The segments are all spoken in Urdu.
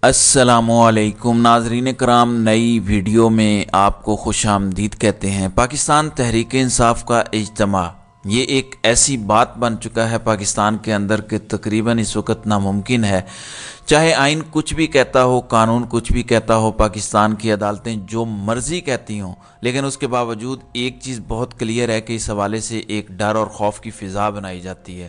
السلام علیکم ناظرین کرام، نئی ویڈیو میں آپ کو خوش آمدید کہتے ہیں۔ پاکستان تحریک انصاف کا اجتماع یہ ایک ایسی بات بن چکا ہے پاکستان کے اندر کہ تقریباً اس وقت ناممکن ہے۔ چاہے آئین کچھ بھی کہتا ہو، قانون کچھ بھی کہتا ہو، پاکستان کی عدالتیں جو مرضی کہتی ہوں، لیکن اس کے باوجود ایک چیز بہت کلیئر ہے کہ اس حوالے سے ایک ڈر اور خوف کی فضا بنائی جاتی ہے۔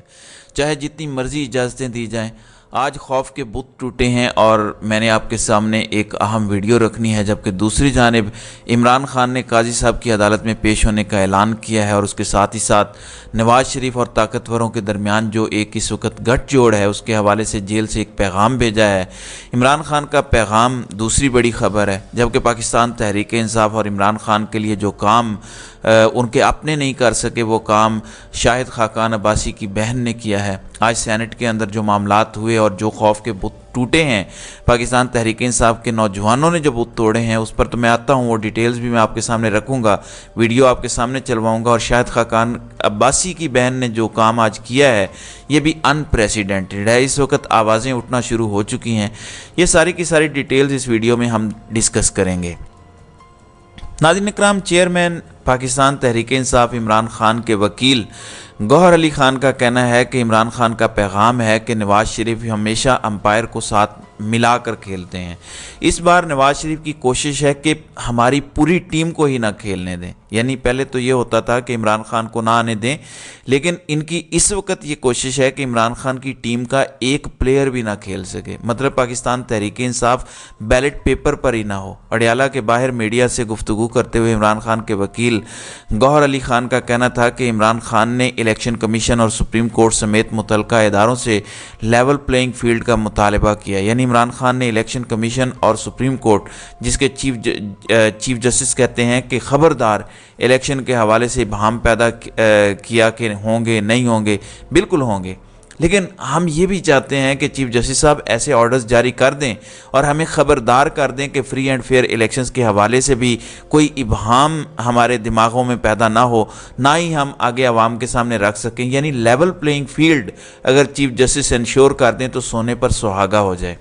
چاہے جتنی مرضی اجازتیں دی جائیں، آج خوف کے بت ٹوٹے ہیں اور میں نے آپ کے سامنے ایک اہم ویڈیو رکھنی ہے، جبکہ دوسری جانب عمران خان نے قاضی صاحب کی عدالت میں پیش ہونے کا اعلان کیا ہے، اور اس کے ساتھ ہی ساتھ نواز شریف اور طاقتوروں کے درمیان جو ایک اس وقت گٹھ جوڑ ہے، اس کے حوالے سے جیل سے ایک پیغام بھیجا ہے۔ عمران خان کا پیغام دوسری بڑی خبر ہے، جبکہ پاکستان تحریک انصاف اور عمران خان کے لیے جو کام ان کے اپنے نہیں کر سکے، وہ کام شاہد خاقان عباسی کی بہن نے کیا ہے۔ آج سینٹ کے اندر جو معاملات ہوئے اور جو خوف کے بت ٹوٹے ہیں، پاکستان تحریک انصاف کے نوجوانوں نے جو بت توڑے ہیں، اس پر تو میں آتا ہوں، وہ ڈیٹیلز بھی میں آپ کے سامنے رکھوں گا، ویڈیو آپ کے سامنے چلواؤں گا۔ اور شاہد خاقان عباسی کی بہن نے جو کام آج کیا ہے، یہ بھی ان پریسیڈنٹڈ ہے۔ اس وقت آوازیں اٹھنا شروع ہو چکی ہیں۔ یہ ساری کی ساری ڈیٹیلز اس ویڈیو میں ہم ڈسکس کریں گے۔ ناظرین اکرام، چیئرمین پاکستان تحریک انصاف عمران خان کے وکیل گوہر علی خان کا کہنا ہے کہ عمران خان کا پیغام ہے کہ نواز شریف ہمیشہ امپائر کو ساتھ ملا کر کھیلتے ہیں۔ اس بار نواز شریف کی کوشش ہے کہ ہماری پوری ٹیم کو ہی نہ کھیلنے دیں، یعنی پہلے تو یہ ہوتا تھا کہ عمران خان کو نہ آنے دیں، لیکن ان کی اس وقت یہ کوشش ہے کہ عمران خان کی ٹیم کا ایک پلیئر بھی نہ کھیل سکے، مطلب پاکستان تحریک انصاف بیلٹ پیپر پر ہی نہ ہو۔ اڈیالہ کے باہر میڈیا سے گفتگو کرتے ہوئے عمران خان کے وکیل گوہر علی خان کا کہنا تھا کہ عمران خان نے الیکشن کمیشن اور سپریم کورٹ سمیت متعلقہ اداروں سے لیول پلینگ فیلڈ کا مطالبہ کیا، یعنی عمران خان نے الیکشن کمیشن اور سپریم کورٹ، جس کے چیف جسٹس کہتے ہیں کہ خبردار الیکشن کے حوالے سے ابہام پیدا کیا کہ ہوں گے نہیں ہوں گے، بالکل ہوں گے، لیکن ہم یہ بھی چاہتے ہیں کہ چیف جسٹس صاحب ایسے آرڈرز جاری کر دیں اور ہمیں خبردار کر دیں کہ فری اینڈ فیئر الیکشنز کے حوالے سے بھی کوئی ابہام ہمارے دماغوں میں پیدا نہ ہو، نہ ہی ہم آگے عوام کے سامنے رکھ سکیں، یعنی لیول پلینگ فیلڈ اگر چیف جسٹس انشور کر دیں تو سونے پر سہاگا ہو جائے۔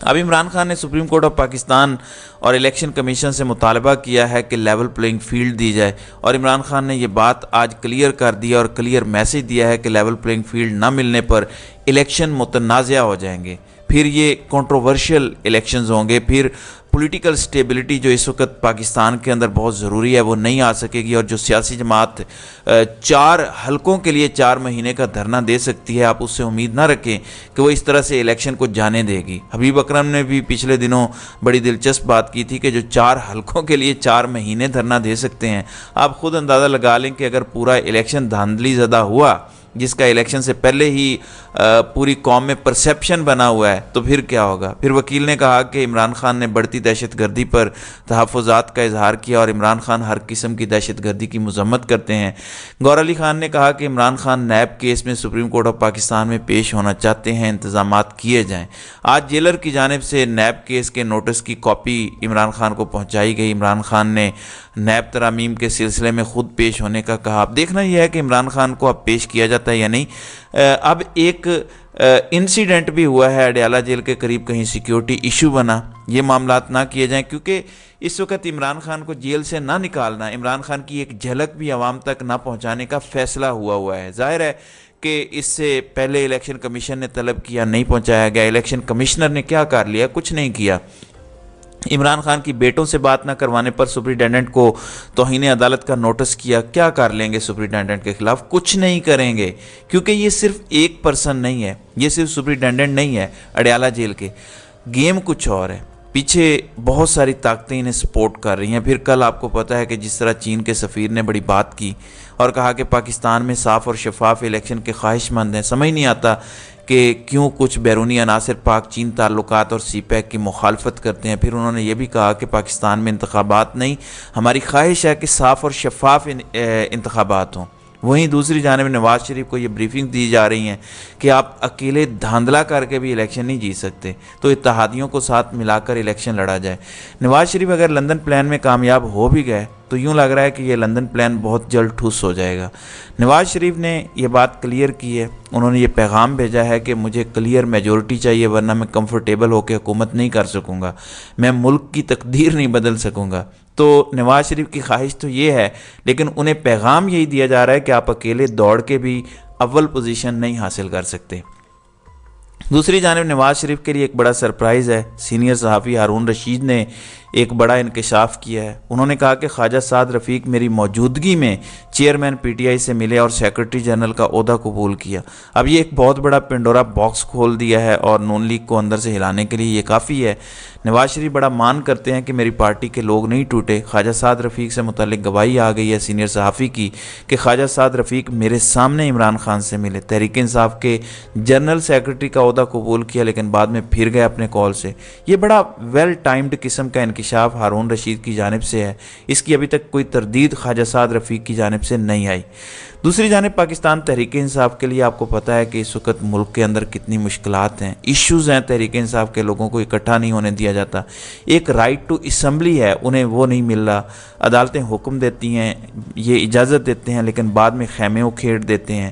اب عمران خان نے سپریم کورٹ آف پاکستان اور الیکشن کمیشن سے مطالبہ کیا ہے کہ لیول پلینگ فیلڈ دی جائے، اور عمران خان نے یہ بات آج کلیئر کر دیا اور کلیئر میسج دیا ہے کہ لیول پلینگ فیلڈ نہ ملنے پر الیکشن متنازع ہو جائیں گے، پھر یہ کنٹروورشل الیکشنز ہوں گے، پھر پولیٹیکل سٹیبلٹی جو اس وقت پاکستان کے اندر بہت ضروری ہے وہ نہیں آ سکے گی، اور جو سیاسی جماعت 4 حلقوں کے لیے 4 مہینے کا دھرنا دے سکتی ہے، آپ اس سے امید نہ رکھیں کہ وہ اس طرح سے الیکشن کو جانے دے گی۔ حبیب اکرم نے بھی پچھلے دنوں بڑی دلچسپ بات کی تھی کہ جو 4 حلقوں کے لیے 4 مہینے دھرنا دے سکتے ہیں، آپ خود اندازہ لگا لیں کہ اگر پورا الیکشن دھاندلی زدہ ہوا، جس کا الیکشن سے پہلے ہی پوری قوم میں پرسیپشن بنا ہوا ہے، تو پھر کیا ہوگا۔ پھر وکیل نے کہا کہ عمران خان نے بڑھتی دہشت گردی پر تحفظات کا اظہار کیا، اور عمران خان ہر قسم کی دہشت گردی کی مذمت کرتے ہیں۔ گوہر علی خان نے کہا کہ عمران خان نیب کیس میں سپریم کورٹ آف پاکستان میں پیش ہونا چاہتے ہیں، انتظامات کیے جائیں۔ آج جیلر کی جانب سے نیب کیس کے نوٹس کی کاپی عمران خان کو پہنچائی گئی۔ عمران خان نے نیب ترامیم کے سلسلے میں خود پیش ہونے کا کہا۔ اب دیکھنا یہ ہے کہ عمران خان کو اب پیش کیا جاتا ہے یا نہیں۔ اب ایک انسیڈنٹ بھی ہوا ہے اڈیالہ جیل کے قریب، کہیں سیکیورٹی ایشو بنا، یہ معاملات نہ کیے جائیں، کیونکہ اس وقت عمران خان کو جیل سے نہ نکالنا، عمران خان کی ایک جھلک بھی عوام تک نہ پہنچانے کا فیصلہ ہوا ہے۔ ظاہر ہے کہ اس سے پہلے الیکشن کمیشن نے طلب کیا، نہیں پہنچایا گیا، الیکشن کمشنر نے کیا کر لیا؟ کچھ نہیں کیا۔ عمران خان کی بیٹوں سے بات نہ کروانے پر سپرنٹینڈنٹ کو توہین عدالت کا نوٹس کیا، کیا کر لیں گے سپرنٹینڈنٹ کے خلاف؟ کچھ نہیں کریں گے، کیونکہ یہ صرف ایک پرسن نہیں ہے، یہ صرف سپرنٹینڈنٹ نہیں ہے اڈیالہ جیل کے، گیم کچھ اور ہے، پیچھے بہت ساری طاقتیں انہیں سپورٹ کر رہی ہیں۔ پھر کل آپ کو پتہ ہے کہ جس طرح چین کے سفیر نے بڑی بات کی اور کہا کہ پاکستان میں صاف اور شفاف الیکشن کے خواہش مند ہیں، سمجھ نہیں آتا کہ کیوں کچھ بیرونی عناصر پاک چین تعلقات اور سی پیک کی مخالفت کرتے ہیں۔ پھر انہوں نے یہ بھی کہا کہ پاکستان میں انتخابات نہیں، ہماری خواہش ہے کہ صاف اور شفاف انتخابات ہوں۔ وہیں دوسری جانب نواز شریف کو یہ بریفنگ دی جا رہی ہیں کہ آپ اکیلے دھاندلا کر کے بھی الیکشن نہیں جیت سکتے، تو اتحادیوں کو ساتھ ملا کر الیکشن لڑا جائے۔ نواز شریف اگر لندن پلان میں کامیاب ہو بھی گئے تو یوں لگ رہا ہے کہ یہ لندن پلان بہت جلد ٹھوس ہو جائے گا۔ نواز شریف نے یہ بات کلیئر کی ہے، انہوں نے یہ پیغام بھیجا ہے کہ مجھے کلیئر میجورٹی چاہیے ورنہ میں کمفرٹیبل ہو کے حکومت نہیں کر سکوں گا، میں ملک کی تقدیر نہیں بدل سکوں گا۔ تو نواز شریف کی خواہش تو یہ ہے، لیکن انہیں پیغام یہی دیا جا رہا ہے کہ آپ اکیلے دوڑ کے بھی اول پوزیشن نہیں حاصل کر سکتے۔ دوسری جانب نواز شریف کے لیے ایک بڑا سرپرائز ہے، سینئر صحافی ہارون رشید نے ایک بڑا انکشاف کیا ہے۔ انہوں نے کہا کہ خواجہ سعد رفیق میری موجودگی میں چیئرمین پی ٹی آئی سے ملے اور سیکرٹری جنرل کا عہدہ قبول کیا۔ اب یہ ایک بہت بڑا پنڈورا باکس کھول دیا ہے اور نون لیگ کو اندر سے ہلانے کے لیے یہ کافی ہے۔ نواز شریف بڑا مان کرتے ہیں کہ میری پارٹی کے لوگ نہیں ٹوٹے۔ خواجہ سعد رفیق سے متعلق گواہی آ گئی ہے سینئر صحافی کی کہ خواجہ سعد رفیق میرے سامنے عمران خان سے ملے، تحریک انصاف کے جنرل سیکرٹری کا عہدہ قبول کیا لیکن بعد میں پھر گئے اپنے کال سے۔ یہ بڑا ویل ٹائمڈ قسم کا انکشاف ہارون رشید کی جانب سے ہے، اس کی ابھی تک کوئی تردید خواجہ سعد رفیق کی جانب سے نہیں آئی۔ دوسری جانب پاکستان تحریک انصاف کے لیے آپ کو پتہ ہے کہ اس وقت ملک کے اندر کتنی مشکلات ہیں، ایشوز ہیں، تحریک انصاف کے لوگوں کو اکٹھا نہیں ہونے دیا جاتا، ایک رائٹ ٹو اسمبلی ہے انہیں وہ نہیں مل رہا، عدالتیں حکم دیتی ہیں، یہ اجازت دیتے ہیں لیکن بعد میں خیمے اکھیڑ دیتے ہیں۔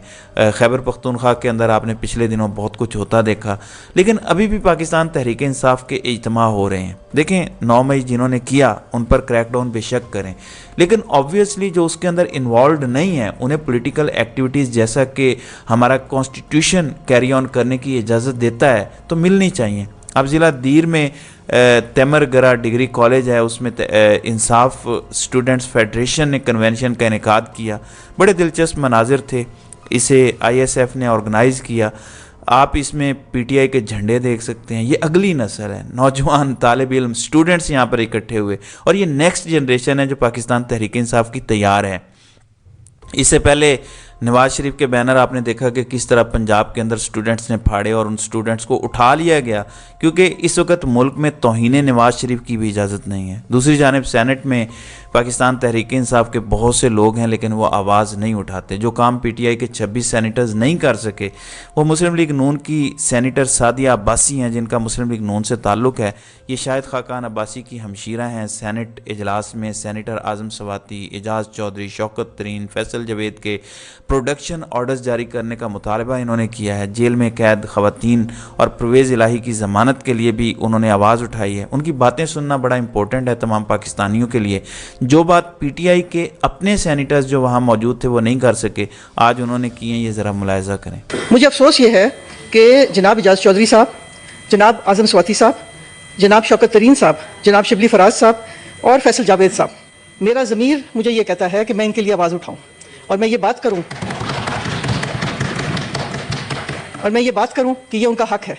خیبر پختونخوا کے اندر آپ نے پچھلے دنوں بہت کچھ ہوتا دیکھا، لیکن ابھی بھی پاکستان تحریک انصاف کے اجتماع ہو رہے ہیں۔ دیکھیں 9 مئی جنہوں نے کیا ان پر کریک ڈاؤن بے شک کریں، لیکن آبویسلی جو اس کے اندر انوالوڈ نہیں ہیں انہیں پولیٹیکل ایکٹیویٹیز جیسا کہ ہمارا کانسٹیٹیوشن کیری آن کرنے کی اجازت دیتا ہے تو ملنی چاہیے۔ اب ضلع دیر میں تیمر گرا ڈگری کالج ہے، اس میں انصاف اسٹوڈنٹس فیڈریشن نے کنونشن کا انعقاد کیا، بڑے دلچسپ مناظر تھے، اسے آئی ایس ایف نے آرگنائز کیا۔ آپ اس میں پی ٹی آئی کے جھنڈے دیکھ سکتے ہیں، یہ اگلی نسل ہے، نوجوان طالب علم اسٹوڈنٹس یہاں پر اکٹھے ہوئے اور یہ نیکسٹ جنریشن ہے جو پاکستان تحریک انصاف کی تیار ہے۔ اس سے پہلے نواز شریف کے بینر آپ نے دیکھا کہ کس طرح پنجاب کے اندر سٹوڈنٹس نے پھاڑے اور ان سٹوڈنٹس کو اٹھا لیا گیا کیونکہ اس وقت ملک میں توہین نواز شریف کی بھی اجازت نہیں ہے۔ دوسری جانب سینٹ میں پاکستان تحریک انصاف کے بہت سے لوگ ہیں لیکن وہ آواز نہیں اٹھاتے۔ جو کام پی ٹی آئی کے 26 سینیٹرز نہیں کر سکے وہ مسلم لیگ نون کی سینیٹر سعدیہ عباسی ہیں جن کا مسلم لیگ نون سے تعلق ہے۔ یہ شاہد خاقان عباسی کی ہمشیرہ ہیں۔ سینٹ اجلاس میں سینیٹر اعظم سواتی، اعجاز چودھری، شوکت ترین، فیصل جاوید کے پروڈکشن آرڈرز جاری کرنے کا مطالبہ انہوں نے کیا ہے۔ جیل میں قید خواتین اور پرویز الہی کی ضمانت کے لیے بھی انہوں نے آواز اٹھائی ہے۔ ان کی باتیں سننا بڑا امپورٹنٹ ہے تمام پاکستانیوں کے لیے۔ جو بات پی ٹی آئی کے اپنے سینیٹرز جو وہاں موجود تھے وہ نہیں کر سکے آج انہوں نے کی ہیں، یہ ذرا ملاحظہ کریں۔ مجھے افسوس یہ ہے کہ جناب اعجاز چودھری صاحب، جناب اعظم سواتی صاحب، جناب شوکت ترین صاحب، جناب شبلی فراز صاحب اور فیصل جاوید صاحب، میرا ضمیر مجھے یہ کہتا ہے کہ میں ان کے لیے آواز اٹھاؤں اور میں یہ بات کروں کہ یہ ان کا حق ہے،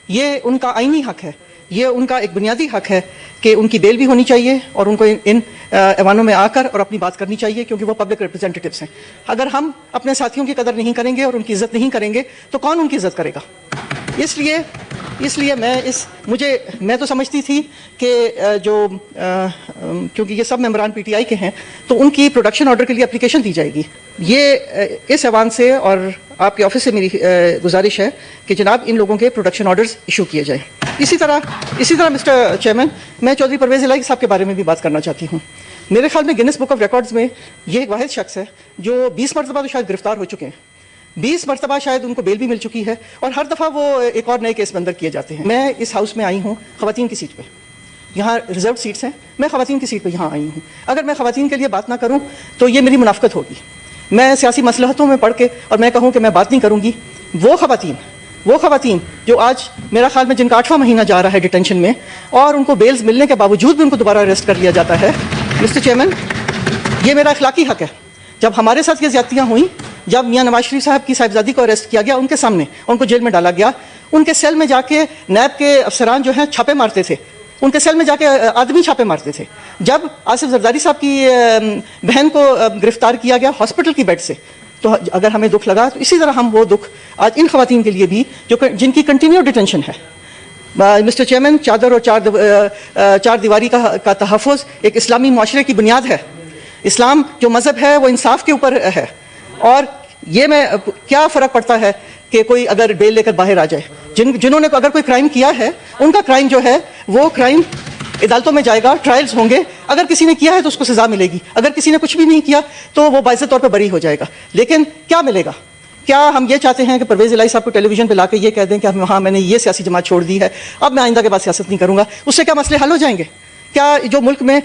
یہ ان کا آئینی حق ہے، یہ ان کا ایک بنیادی حق ہے کہ ان کی بیل بھی ہونی چاہیے اور ان کو ان ایوانوں میں آ کر اور اپنی بات کرنی چاہیے کیونکہ وہ پبلک ریپرزینٹیٹیوز ہیں۔ اگر ہم اپنے ساتھیوں کی قدر نہیں کریں گے اور ان کی عزت نہیں کریں گے تو کون ان کی عزت کرے گا؟ اس لیے میں تو سمجھتی تھی کہ کیونکہ یہ سب ممبران پی ٹی آئی کے ہیں تو ان کی پروڈکشن آرڈر کے لیے اپلیکیشن دی جائے گی۔ یہ اس ایوان سے اور آپ کے آفس سے میری گزارش ہے کہ جناب ان لوگوں کے پروڈکشن آرڈرز ایشو کیے جائیں۔ اسی طرح مسٹر چیئرمین، میں چودھری پرویز الہی صاحب کے بارے میں بھی بات کرنا چاہتی ہوں۔ میرے خیال میں گنیس بک آف ریکارڈز میں یہ ایک واحد شخص ہے جو 20 مرتبہ تو شاید گرفتار ہو چکے ہیں، 20 مرتبہ شاید ان کو بیل بھی مل چکی ہے اور ہر دفعہ وہ ایک اور نئے کیس بندر کیے جاتے ہیں۔ میں اس ہاؤس میں آئی ہوں خواتین کی سیٹ پہ، یہاں ریزرو سیٹس ہیں، میں خواتین کی سیٹ پہ یہاں آئی ہوں۔ اگر میں خواتین کے لیے بات نہ کروں تو یہ میری منافقت ہوگی۔ میں سیاسی مصلحتوں میں پڑھ کے اور میں کہوں کہ میں بات نہیں کروں گی، وہ خواتین جو آج میرا خیال میں جن کا 8واں مہینہ جا رہا ہے ڈیٹینشن میں اور ان کو بیلز ملنے کے باوجود بھی ان کو دوبارہ اریسٹ کر لیا جاتا ہے، مسٹر چیئرمین یہ میرا اخلاقی حق ہے۔ جب ہمارے ساتھ یہ زیادتیاں ہوئیں، جب میاں نواز شریف صاحب کی صاحبزادی کو اریسٹ کیا گیا ان کے سامنے، ان کو جیل میں ڈالا گیا، ان کے سیل میں جا کے نیب کے افسران جو ہیں چھاپے مارتے تھے، ان کے سیل میں جا کے آدمی چھاپے مارتے تھے۔ جب آصف زرداری صاحب کی بہن کو گرفتار کیا گیا ہاسپٹل کی بیڈ سے، تو اگر ہمیں دکھ لگا تو اسی طرح ہم وہ دکھ آج ان خواتین کے لیے بھی جن کی کنٹینیو ڈیٹینشن ہے۔ مسٹر چیئرمین، چادر اور چار دیواری کا تحفظ ایک اسلامی معاشرے کی بنیاد ہے۔ اسلام جو مذہب ہے وہ انصاف کے اوپر ہے، اور یہ میں کیا فرق پڑتا ہے کہ کوئی اگر بیل لے کر باہر آ جائے, جنہوں نے اگر کوئی کرائم کیا ہے ان کا کرائم جو ہے وہ کرائم عدالتوں میں جائے گا, ٹرائلز ہوں گے, اگر کسی نے کیا ہے تو اس کو سزا ملے گی, اگر کسی نے کچھ بھی نہیں کیا تو وہ باعث طور پہ بری ہو جائے گا. لیکن کیا ملے گا؟ کیا ہم یہ چاہتے ہیں کہ پرویز الہی صاحب کو ٹیلی ویژن پہ لا کے یہ کہہ دیں کہ ہاں میں نے یہ سیاسی جماعت چھوڑ دی ہے, اب میں آئندہ کے بعد سیاست نہیں کروں گا؟ اس سے کیا مسئلے حل ہو جائیں گے؟ کیا جو ملک میں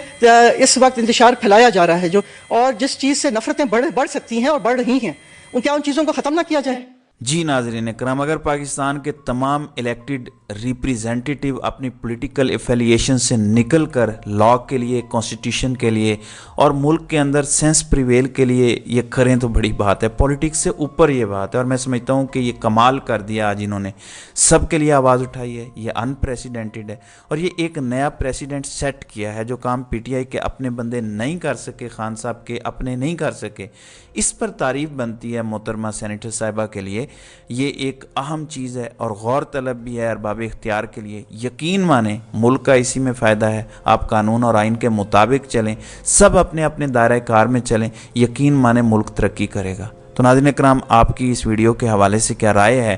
اس وقت انتشار پھیلایا جا رہا ہے جو, اور جس چیز سے نفرتیں بڑھ سکتی ہیں اور بڑھ رہی ہیں, کیا ان چیزوں کو ختم نہ کیا جائے؟ جی ناظرین کرام, اگر پاکستان کے تمام الیکٹڈ ریپریزنٹیٹیو اپنی پولیٹیکل ایفیلیشن سے نکل کر لا کے لیے, کانسٹیٹیوشن کے لیے اور ملک کے اندر سینس پریویل کے لیے یہ کریں تو بڑی بات ہے. پولیٹکس سے اوپر یہ بات ہے, اور میں سمجھتا ہوں کہ یہ کمال کر دیا آج انہوں نے, سب کے لیے آواز اٹھائی ہے. یہ انپریسیڈنٹڈ ہے اور یہ ایک نیا پریسیڈنٹ سیٹ کیا ہے. جو کام پی ٹی آئی کے اپنے بندے نہیں کر سکے, خان صاحب کے اپنے نہیں کر سکے, اس پر تعریف بنتی ہے محترمہ سینیٹر صاحبہ کے لیے. یہ ایک اہم چیز ہے اور غور طلب بھی ہے ارباب اختیار کے لیے. یقین مانیں ملک کا اسی میں فائدہ ہے. آپ قانون اور آئین کے مطابق چلیں, سب اپنے اپنے دائرہ کار میں چلیں, یقین مانیں ملک ترقی کرے گا. تو ناظرین کرام, آپ کی اس ویڈیو کے حوالے سے کیا رائے ہے؟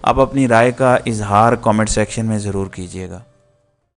آپ اپنی رائے کا اظہار کامنٹ سیکشن میں ضرور کیجیے گا.